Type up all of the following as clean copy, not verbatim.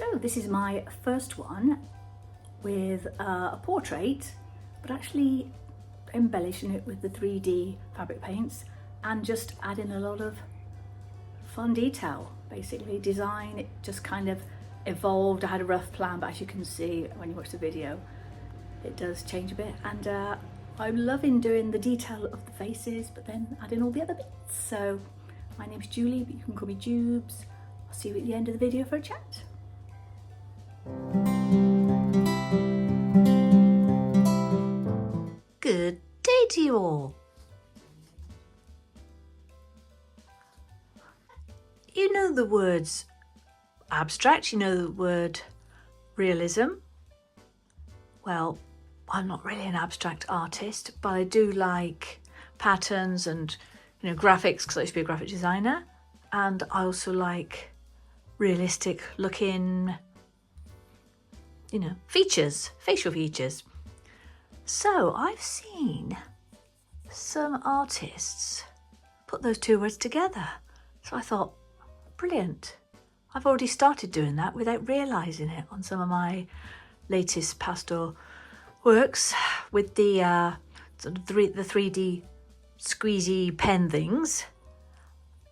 So this is my first one with a portrait, but actually embellishing it with the 3D fabric paints and just adding a lot of fun detail, basically. Design, it just kind of evolved. I had a rough plan, but as you can see when you watch the video, it does change a bit. And I'm loving doing the detail of the faces, but then adding all the other bits. So my name's Julie, but you can call me Jubes. I'll see you at the end of the video for a chat. Good day to you all. You know the words abstract, you know the word realism. Well, I'm not really an abstract artist, but I do like patterns and, you know, graphics, because I used to be a graphic designer, and I also like realistic looking, you know, features, facial features. So I've seen some artists put those two words together. So I thought, brilliant. I've already started doing that without realising it on some of my latest pastel works with the sort of the 3D squeezy pen things.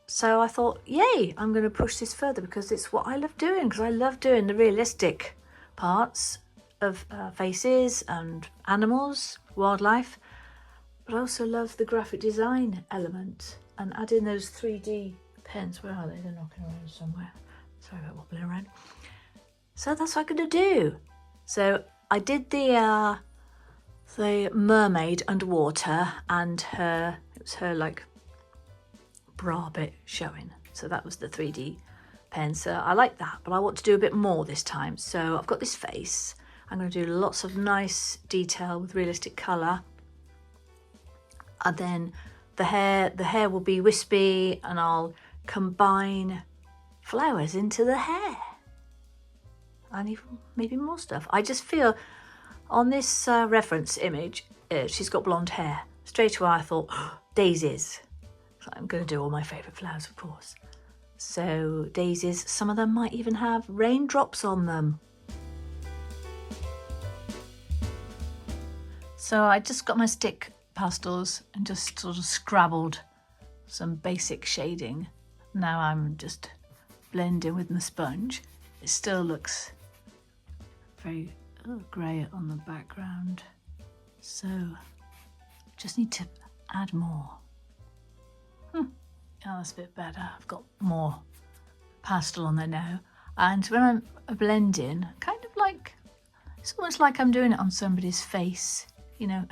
So I thought, yay, I'm going to push this further because it's what I love doing, because I love doing the realistic parts of faces and animals, wildlife, but I also love the graphic design element and adding those 3D pens. Where are they? They're knocking around somewhere. Sorry about wobbling around. So that's what I'm going to do. So I did the mermaid underwater, and it was her like bra bit showing. So that was the 3D pen. So I like that, but I want to do a bit more this time. So I've got this face. I'm going to do lots of nice detail with realistic colour. And then the hair will be wispy, and I'll combine flowers into the hair. And even maybe more stuff. I just feel on this reference image, she's got blonde hair. Straight away I thought, oh, daisies. So I'm going to do all my favourite flowers, of course. So daisies, some of them might even have raindrops on them. So I just got my stick pastels and just sort of scrabbled some basic shading. Now I'm just blending with my sponge. It still looks very grey on the background. So just need to add more. Oh, that's a bit better. I've got more pastel on there now. And when I'm blending, kind of like, it's almost like I'm doing it on somebody's face. You know,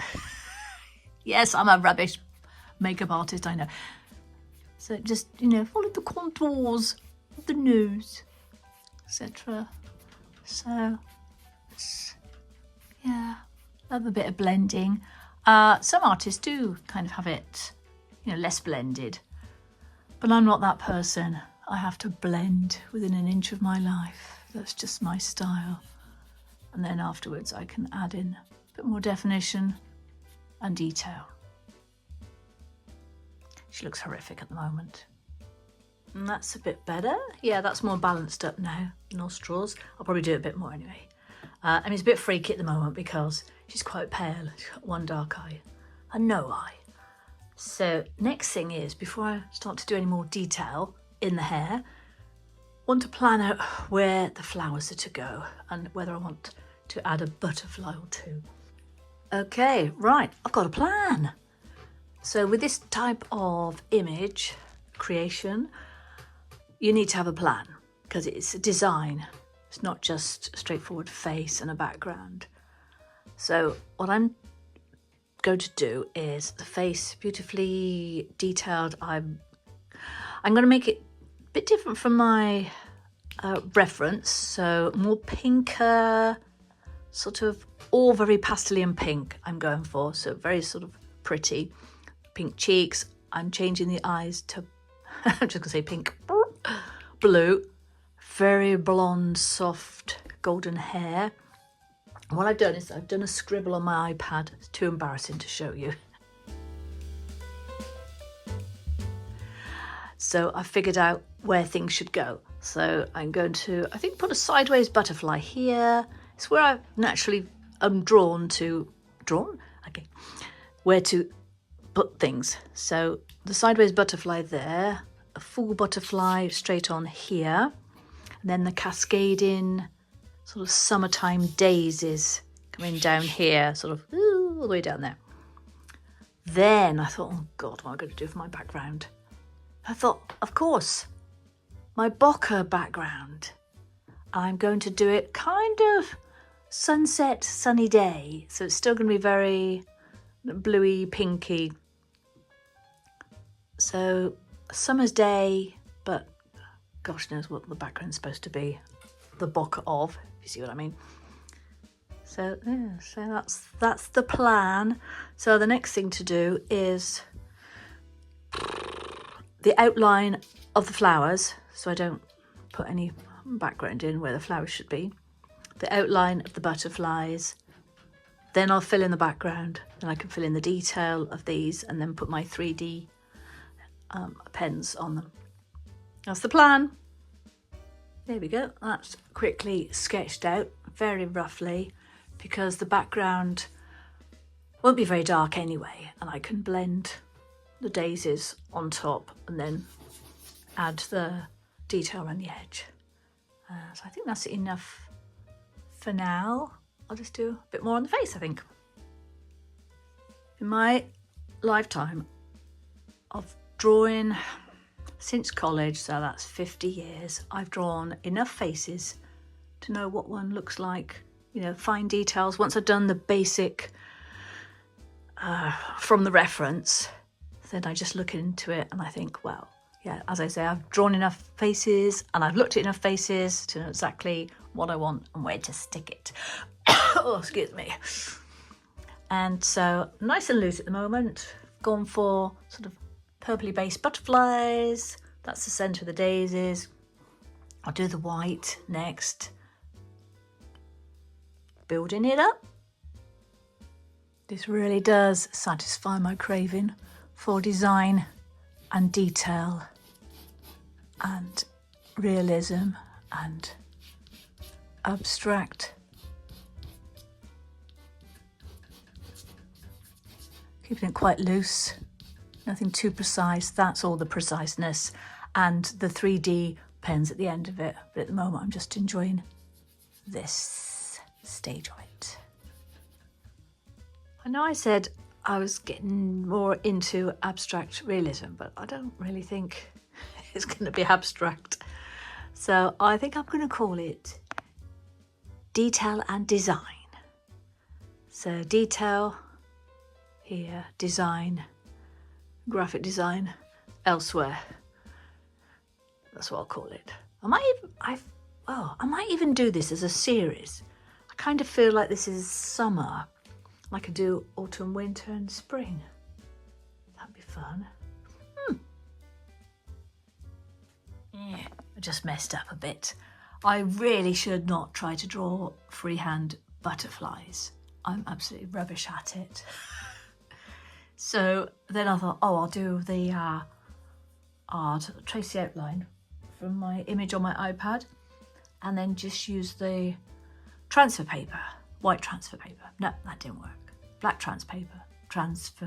yes, I'm a rubbish makeup artist, I know. So just, you know, follow the contours of the nose, etc. So, yeah, love a bit of blending. Some artists do kind of have it, you know, less blended. But I'm not that person. I have to blend within an inch of my life. That's just my style. And then afterwards I can add in bit more definition and detail. She looks horrific at the moment. And that's a bit better. Yeah, that's more balanced up now. Nostrils. I'll probably do it a bit more anyway. I mean, it's a bit freaky at the moment because she's quite pale. She's got one dark eye and no eye. So next thing is, before I start to do any more detail in the hair, I want to plan out where the flowers are to go and whether I want to add a butterfly or two. Okay, right, I've got a plan. So with this type of image creation, you need to have a plan because it's a design. It's not just a straightforward face and a background. So what I'm going to do is the face beautifully detailed. I'm going to make it a bit different from my reference. So more pinker, sort of all very pastel and pink I'm going for, so very sort of pretty. Pink cheeks. I'm changing the eyes to, I'm just going to say pink, blue, very blonde, soft, golden hair. And what I've done is I've done a scribble on my iPad. It's too embarrassing to show you. So I figured out where things should go. So I'm going to, I think, put a sideways butterfly here. It's where I naturally am drawn to, where to put things. So the sideways butterfly there, a full butterfly straight on here, and then the cascading sort of summertime daisies coming down here, sort of all the way down there. Then I thought, oh God, what am I going to do for my background? I thought, of course, my bokeh background. I'm going to do it kind of sunset, sunny day. So it's still going to be very bluey, pinky. So summer's day, but gosh knows what the background's supposed to be the bokeh of, if you see what I mean. So yeah, so that's the plan. So the next thing to do is the outline of the flowers, so I don't put any background in where the flowers should be. The outline of the butterflies, then I'll fill in the background, then I can fill in the detail of these and then put my 3D pens on them. That's the plan. There we go. That's quickly sketched out very roughly because the background won't be very dark anyway, and I can blend the daisies on top and then add the detail around the edge. So I think that's enough for now. I'll just do a bit more on the face, I think. In my lifetime of drawing since college, so that's 50 years, I've drawn enough faces to know what one looks like, you know, fine details. Once I've done the basic from the reference, then I just look into it and I think, well, yeah, as I say, I've drawn enough faces and I've looked at enough faces to know exactly what I want and where to stick it. Oh, excuse me. And so nice and loose at the moment. Gone for sort of purpley based butterflies. That's the centre of the daisies. I'll do the white next. Building it up. This really does satisfy my craving for design and detail and realism and abstract. Keeping it quite loose, nothing too precise. That's all the preciseness and the 3D pens at the end of it. But at the moment, I'm just enjoying this stage of it. I know I said I was getting more into abstract realism, but I don't really think it's going to be abstract. So I think I'm going to call it detail and design. So detail here, design, graphic design elsewhere. That's what I'll call it. I might even do this as a series. I kind of feel like this is summer. I could do autumn, winter and spring. That'd be fun. Yeah, I just messed up a bit. I really should not try to draw freehand butterflies. I'm absolutely rubbish at it. So then I thought, oh, I'll do the trace the outline from my image on my iPad and then just use the transfer paper, white transfer paper. No, that didn't work. Black transfer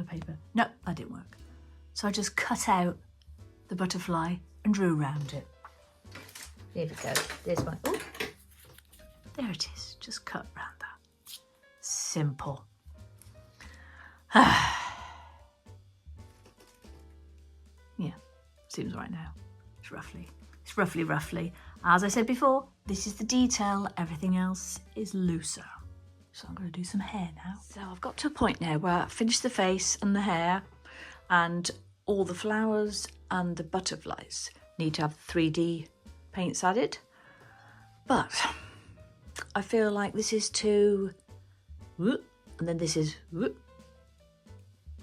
paper. No, that didn't work. So I just cut out the butterfly and drew around it. Here we go. There's one. Oh, there it is. Just cut around that. Simple. Yeah, seems right now. It's roughly. As I said before, this is the detail. Everything else is looser. So I'm going to do some hair now. So I've got to a point now where I've finished the face and the hair and all the flowers and the butterflies need to have 3D paints added. But I feel like this is too whoop, and then this is whoop.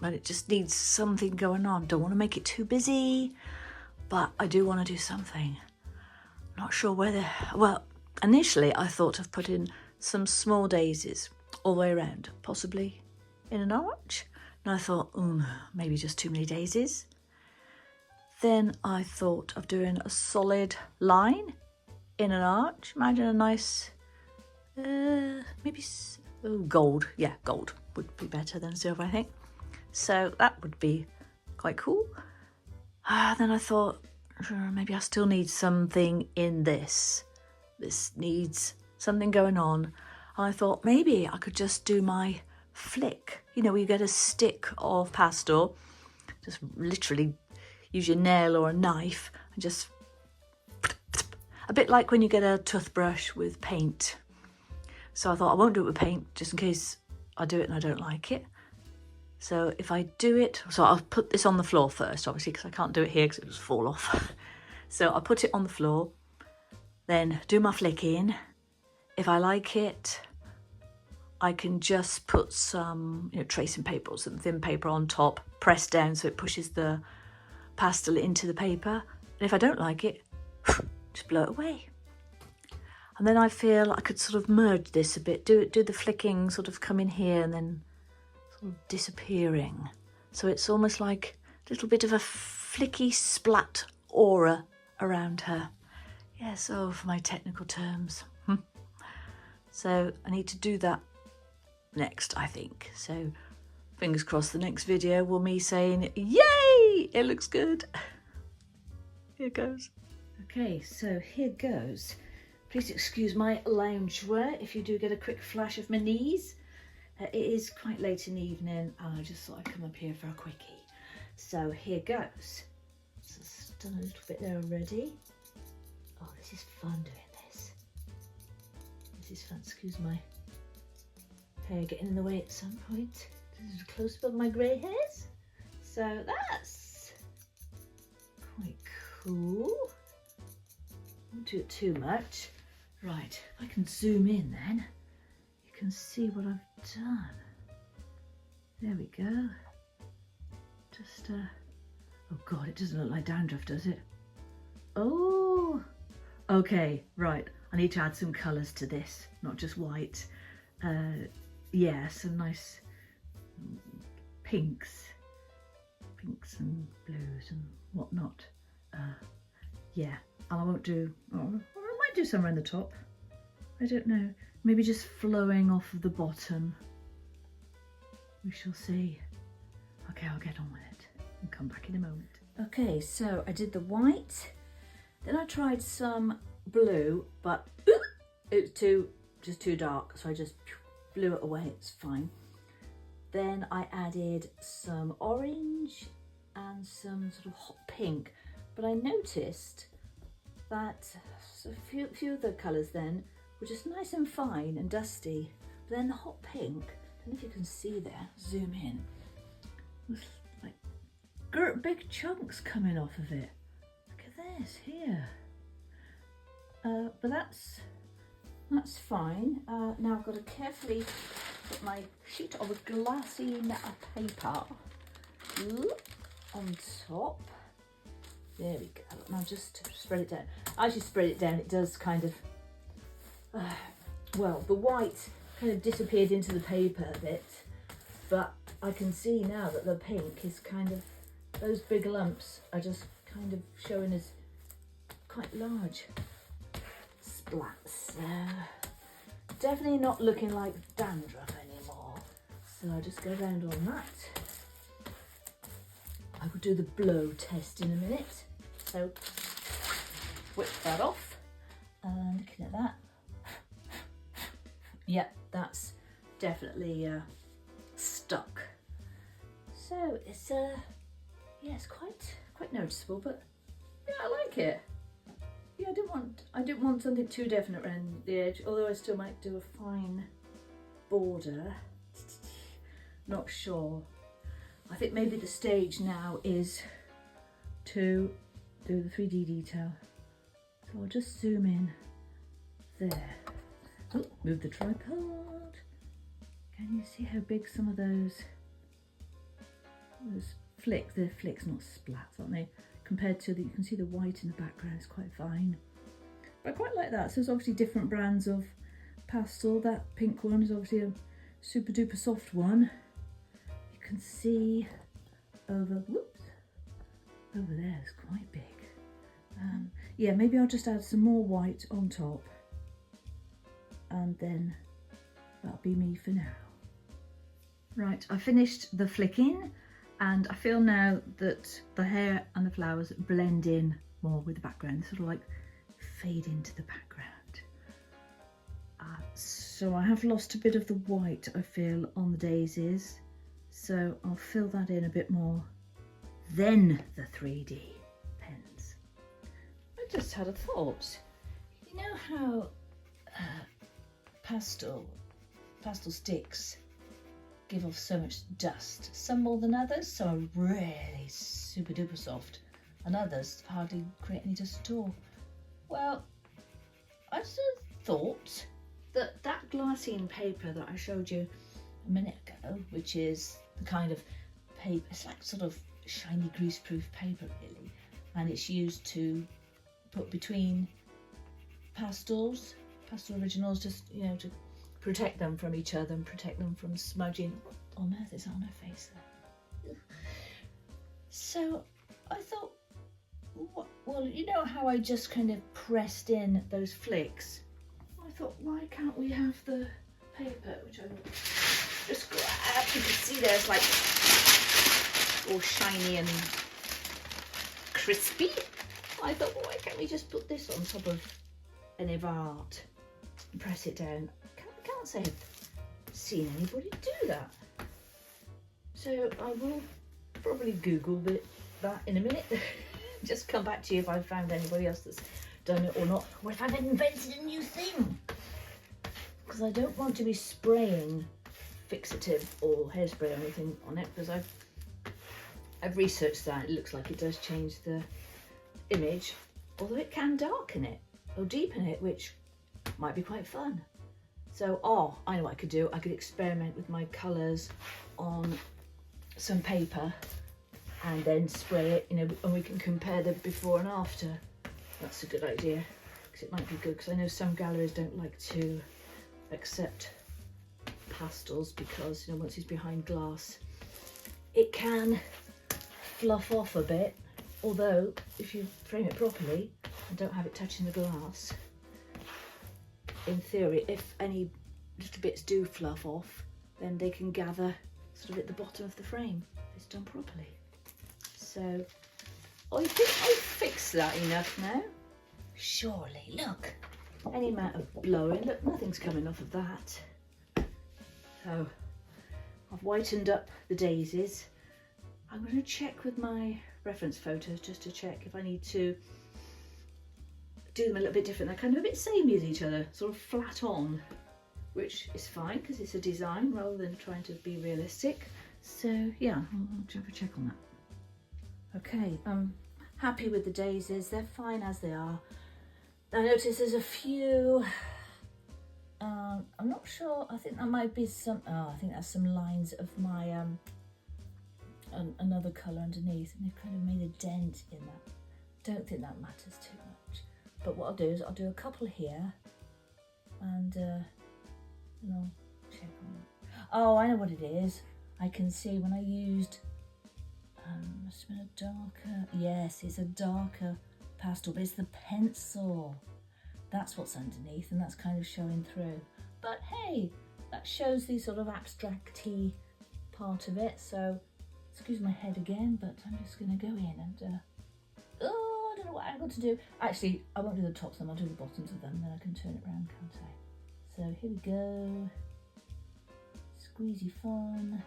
But it just needs something going on. Don't want to make it too busy, but I do want to do something. Not sure whether, well, initially I thought of putting some small daisies all the way around, possibly in an arch. And I thought, maybe just too many daisies. Then I thought of doing a solid line in an arch. Imagine a nice, maybe gold. Yeah, gold would be better than silver, I think. So that would be quite cool. Then I thought, maybe I still need something in this. This needs something going on. And I thought maybe I could just do my flick. You know, you get a stick of pastel, just literally use your nail or a knife and just, a bit like when you get a toothbrush with paint. So I thought I won't do it with paint just in case I do it and I don't like it. So if I do it, so I'll put this on the floor first, obviously, because I can't do it here because it will just fall off. So I'll put it on the floor, then do my flick in. If I like it, I can just put some, tracing paper or some thin paper on top, press down so it pushes the pastel into the paper. And if I don't like it, just blow it away. And then I feel I could sort of merge this a bit, do the flicking, sort of come in here and then sort of disappearing. So it's almost like a little bit of a flicky splat aura around her. Yes, oh, for my technical terms. So I need to do that next, I think. So fingers crossed the next video will me saying, yay, it looks good. Here goes. Okay, so here goes. Please excuse my loungewear if you do get a quick flash of my knees. It is quite late in the evening and I just thought I'd come up here for a quickie. So here goes. So I've done a little bit there already. Oh, this is fun doing this. This is fun. Excuse my hair getting in the way at some point. This is a close-up of my grey hairs. So that's quite cool. Don't do it too much. Right, if I can zoom in then, you can see what I've done. There we go. Just, oh God, it doesn't look like dandruff, does it? Oh, okay, right. I need to add some colours to this, not just white. Yeah, some nice pinks and blues and whatnot. Yeah, and I won't do, or I might do some around the top. I don't know. Maybe just flowing off of the bottom. We shall see. Okay, I'll get on with it and come back in a moment. Okay, so I did the white. Then I tried some blue, but it was just too dark, so I just blew it away. It's fine. Then I added some orange and some sort of hot pink, but I noticed that a few of the colours then were just nice and fine and dusty, but then the hot pink, I don't know if you can see there, zoom in, was like big chunks coming off of it. Look at this here. But that's fine. Now I've got to carefully put my sheet of glassine paper on top. There we go. And I'll just spread it down. As you spread it down, it does kind of, well, the white kind of disappeared into the paper a bit, but I can see now that the pink is kind of, those big lumps are just kind of showing as quite large splats. Definitely not looking like dandruff anymore. So I'll just go around on that. I will do the blow test in a minute. So whip that off. And looking at that. Yep, that's definitely stuck. So it's yeah, it's quite noticeable, but yeah, I like it. Yeah, I didn't want something too definite around the edge, although I still might do a fine border. Not sure. I think maybe the stage now is to do the 3D detail. So I'll just zoom in there. Oh, move the tripod. Can you see how big some of those flicks, they're flicks, not splats, aren't they? Compared to you can see the white in the background is quite fine. But I quite like that. So there's obviously different brands of pastel. That pink one is obviously a super duper soft one. You can see over, whoops, over there is quite big. Yeah, maybe I'll just add some more white on top, and then that'll be me for now. Right, I finished the flicking, and I feel now that the hair and the flowers blend in more with the background. They sort of like fade into the background. So I have lost a bit of the white, I feel, on the daisies. So I'll fill that in a bit more. Then the 3D pens. I just had a thought. You know how pastel sticks give off so much dust, some more than others, some are really super duper soft, and others hardly create any dust at all. Well, I just thought that that glassine paper that I showed you a minute ago, which is the kind of paper, it's like sort of shiny grease-proof paper really, and it's used to put between pastel originals, just, you know, to protect them from each other and protect them from smudging. What on earth is on her face there? So I thought, well, you know how I just kind of pressed in those flicks? I thought, why can't we have the paper, which I will just grab? You can see there it's like all shiny and crispy. I thought, well, why can't we just put this on top of any of our art and press it down? I can't say I've seen anybody do that. So I will probably Google that in a minute. Just come back to you if I've found anybody else that's done it or not, or if I've invented a new thing. Because I don't want to be spraying fixative or hairspray or anything on it, because I've researched that. It looks like it does change the image, although it can darken it or deepen it, which might be quite fun. So, I know what I could do. I could experiment with my colours on some paper and then spray it, you know, and we can compare the before and after. That's a good idea, because it might be good, because I know some galleries don't like to accept pastels because, you know, once it's behind glass, it can fluff off a bit. Although, if you frame it properly and don't have it touching the glass, in theory, if any little bits do fluff off, then they can gather sort of at the bottom of the frame if it's done properly. So I think I've fixed that enough now. Surely, look, any amount of blowing, look, nothing's coming off of that. So I've whitened up the daisies. I'm going to check with my reference photos just to check if I need to do them a little bit different. They're kind of a bit samey as each other, sort of flat on, which is fine because it's a design rather than trying to be realistic. So yeah, I'll have a check on that. Okay, I'm happy with the daisies. They're fine as they are. I notice there's a few, I'm not sure, I think that might be some, I think that's some lines of my another colour underneath, and they've kind of made a dent in that. Don't think that matters too much. But what I'll do is I'll do a couple here, and I'll check on it. Oh, I know what it is. I can see when I used, must have been a darker, yes, it's a darker pastel, but it's the pencil. That's what's underneath, and that's kind of showing through. But hey, that shows the sort of abstract-y part of it. So, excuse my head again, but I'm just going to go in and, I don't know what I've got to do. Actually, I won't do the tops of them, I'll do the bottoms of them, then I can turn it around, can't I? So here we go. Squeezy fun.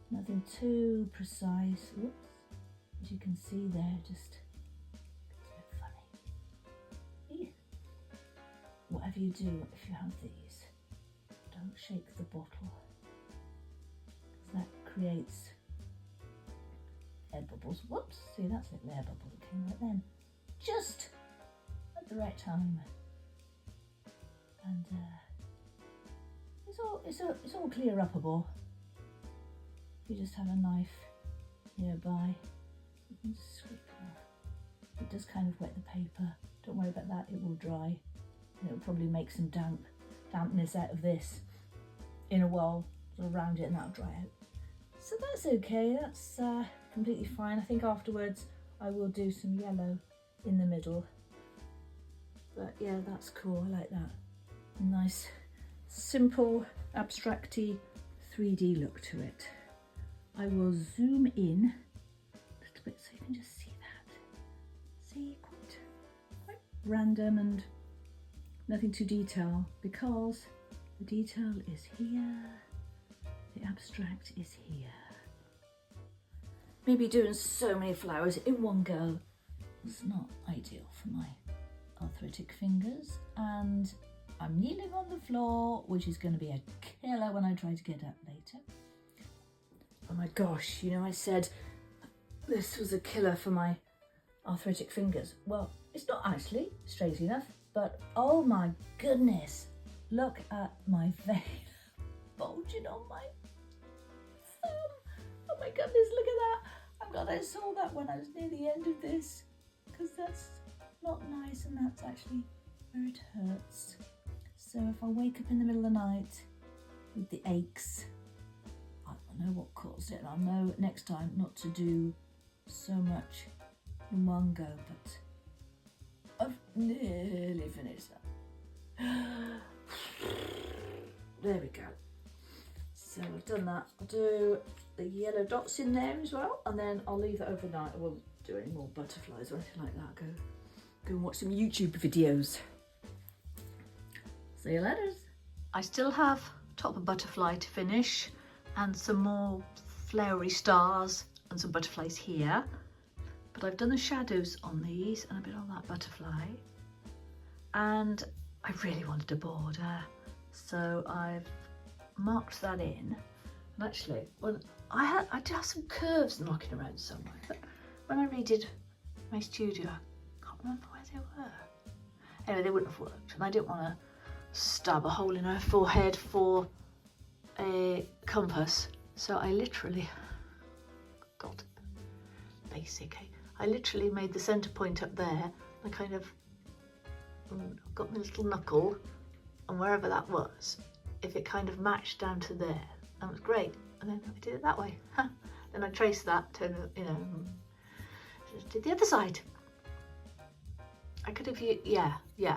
Nothing too precise. Whoops. As you can see there, just it's a bit funny. Whatever you do, if you have these, don't shake the bottle, because that creates air bubbles. Whoops, see, that's a little air bubble that came right then, just at the right time. And it's all clear upable. If you just have a knife nearby, you can just scrape it off. It does kind of wet the paper. Don't worry about that, it will dry. It'll probably make some dampness out of this in a while, sort of around it, and that'll dry out. So that's okay, that's completely fine. I think afterwards I will do some yellow in the middle. But yeah, that's cool, I like that. Nice, simple, abstracty 3D look to it. I will zoom in a little bit so you can just see that. See, quite random and nothing too detailed, because the detail is here, the abstract is here. Maybe doing so many flowers in one go is not ideal for my arthritic fingers, and I'm kneeling on the floor, which is going to be a killer when I try to get up later. Oh my gosh, you know, I said this was a killer for my arthritic fingers. Well, it's not actually, strangely enough, but oh my goodness, look at my vein bulging on my thumb. Oh my goodness, look at that. I'm glad I saw that when I was near the end of this, because that's not nice, and that's actually where it hurts. So if I wake up in the middle of the night with the aches, I don't know what caused it. I'll know next time not to do so much in one go, but I've nearly finished that. There we go. So I've done that. I'll do the yellow dots in there as well, and then I'll leave that overnight. I won't do any more butterflies or anything like that. Go and watch some YouTube videos. See you later. I still have top of butterfly to finish, and some more flowery stars and some butterflies here. But I've done the shadows on these and a bit on that butterfly. And I really wanted a border, so I've marked that in. And actually, well, I did have some curves knocking around somewhere, but when I redid my studio, I can't remember where they were. Anyway, they wouldn't have worked, and I didn't want to stab a hole in her forehead for a compass, so I literally, God, basic, eh? I literally made the centre point up there. I kind of got my little knuckle, and wherever that was, if it kind of matched down to there, that was great. And then I did it that way. Then I traced that to, you know, just did the other side. I could have, yeah,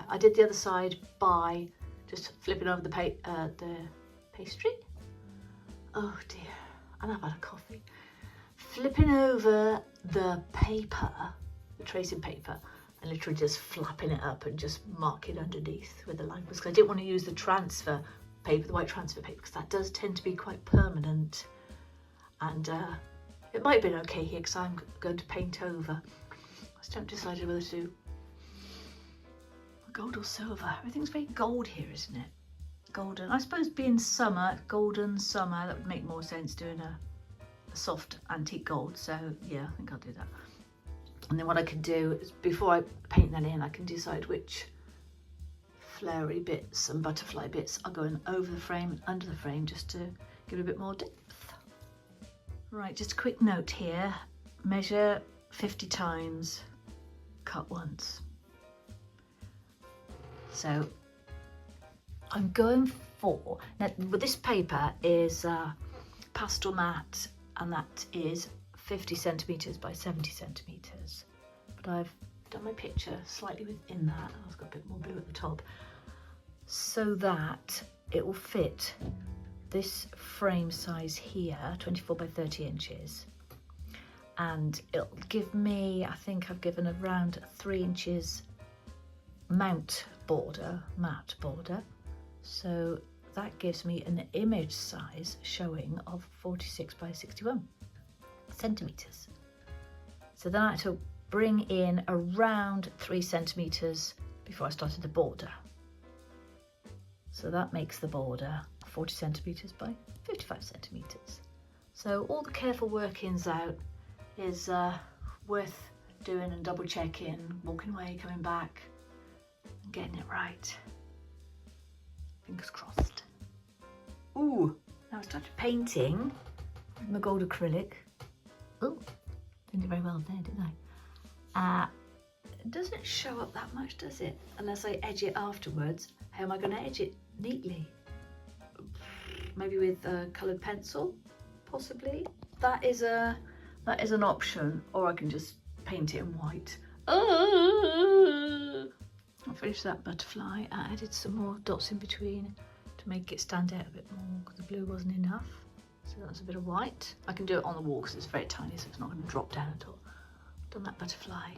I did the other side by just flipping over the pastry. Oh dear, and I've had a coffee. Flipping over the paper, the tracing paper, and literally just flapping it up and just marking underneath with the line, because I didn't want to use the transfer paper, the white transfer paper, because that does tend to be quite permanent. And it might have been okay here because I'm going to paint over. I just haven't decided whether to do gold or silver. Everything's very gold here, isn't it? Golden. I suppose being summer, golden summer, that would make more sense doing a soft antique gold. So yeah, I think I'll do that. And then what I can do is, before I paint that in, I can decide which flowery bits and butterfly bits are going over the frame and under the frame, just to give it a bit more depth. Right, just a quick note here. Measure 50 times, cut once. So I'm going for, now this paper is pastel matte, and that is 50 centimetres by 70 centimetres. But I've done my picture slightly within that. I've got a bit more blue at the top, so that it will fit this frame size here, 24 by 30 inches. And it'll give me, I think I've given around 3 inches matte border. So that gives me an image size showing of 46 by 61 centimetres. So then I had to bring in around 3 centimetres before I started the border. So that makes the border 40 centimetres by 55 centimetres. So all the careful workings out is worth doing, and double checking, walking away, coming back, and getting it right. Fingers crossed. Ooh, now I started painting with my gold acrylic. Oh, didn't do very well there, did I? It doesn't show up that much, does it? Unless I edge it afterwards. How am I going to edge it neatly? Maybe with a coloured pencil, possibly. that is an option, or I can just paint it in white. I finished that butterfly. I added some more dots in between to make it stand out a bit more because the blue wasn't enough. So that's a bit of white. I can do it on the wall because it's very tiny, so it's not going to drop down at all. Done that butterfly.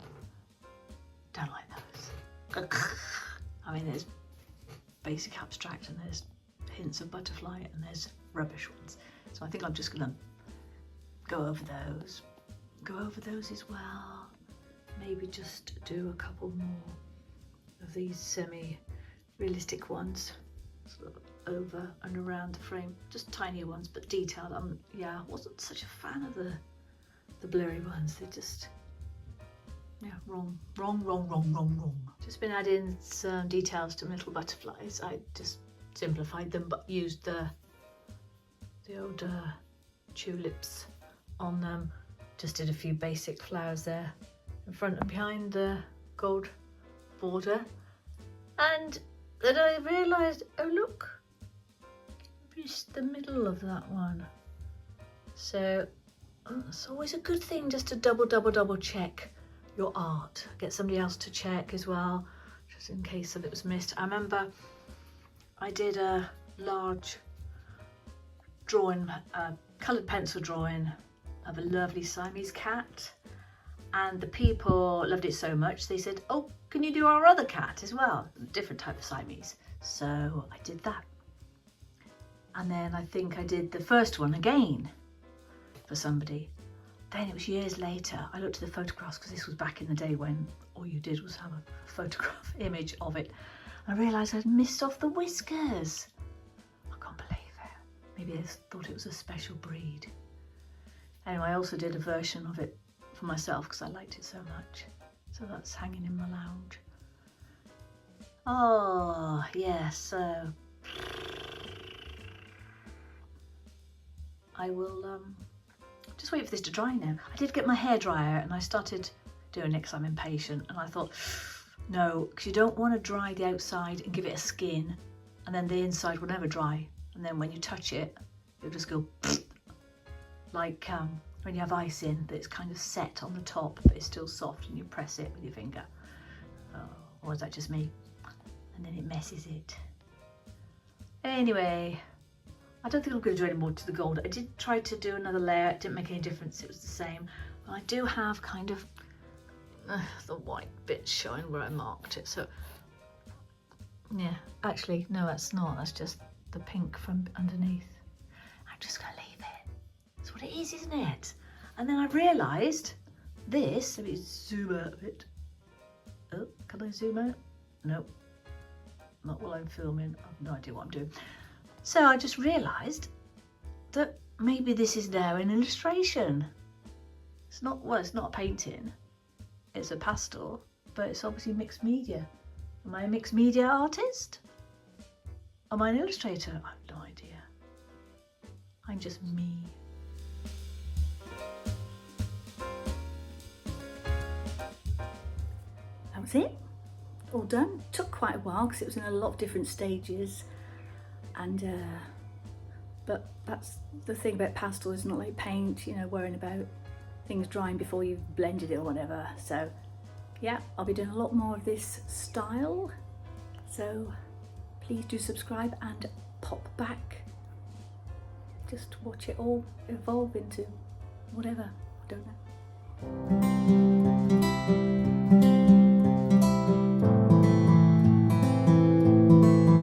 Don't like those. I mean, there's basic abstract and there's hints of butterfly and there's rubbish ones. So I think I'm just going to go over those as well. Maybe just do a couple more of these semi-realistic ones, sort of over and around the frame, just tiny ones but detailed. Yeah, I wasn't such a fan of the blurry ones. They're just, yeah, wrong. Just been adding some details to my little butterflies. I just simplified them but used the old tulips on them. Just did a few basic flowers there in front and behind the gold border, and then I realised, oh look, missed the middle of that one. So it's always a good thing just to double check your art. Get somebody else to check as well, just in case something was missed. I remember I did a large drawing, coloured pencil drawing of a lovely Siamese cat, and the people loved it so much they said, oh, can you do our other cat as well? A different type of Siamese. So I did that. And then I think I did the first one again for somebody. Then it was years later, I looked at the photographs because this was back in the day when all you did was have a photograph image of it. I realised I'd missed off the whiskers. I can't believe it. Maybe they thought it was a special breed. Anyway, I also did a version of it for myself because I liked it so much. So that's hanging in my lounge. Oh, yeah, so I will just wait for this to dry now. I did get my hairdryer and I started doing it because I'm impatient, and I thought, no, because you don't want to dry the outside and give it a skin and then the inside will never dry, and then when you touch it, it'll just go like when you have ice in that's kind of set on the top but it's still soft and you press it with your finger. Or is that just me? And then it messes it. Anyway, I don't think I'm going to do any more to the gold. I did try to do another layer. It didn't make any difference. It was the same. But I do have kind of the white bit showing where I marked it. So yeah, actually, no, that's not. That's just the pink from underneath. I'm just going to leave it. That's what it is, isn't it? And then I realised this. Let me zoom out a bit. Oh, can I zoom out? No, not while I'm filming. I have no idea what I'm doing. So I just realised that maybe this is now an illustration. It's not, well, it's not a painting. It's a pastel, but it's obviously mixed media. Am I a mixed media artist? Am I an illustrator? I have no idea. I'm just me. That was it. All done. Took quite a while because it was in a lot of different stages. And but that's the thing about pastel, is not like paint, you know, worrying about things drying before you've blended it or whatever. So yeah, I'll be doing a lot more of this style, so please do subscribe and pop back. Just watch it all evolve into whatever, I don't know.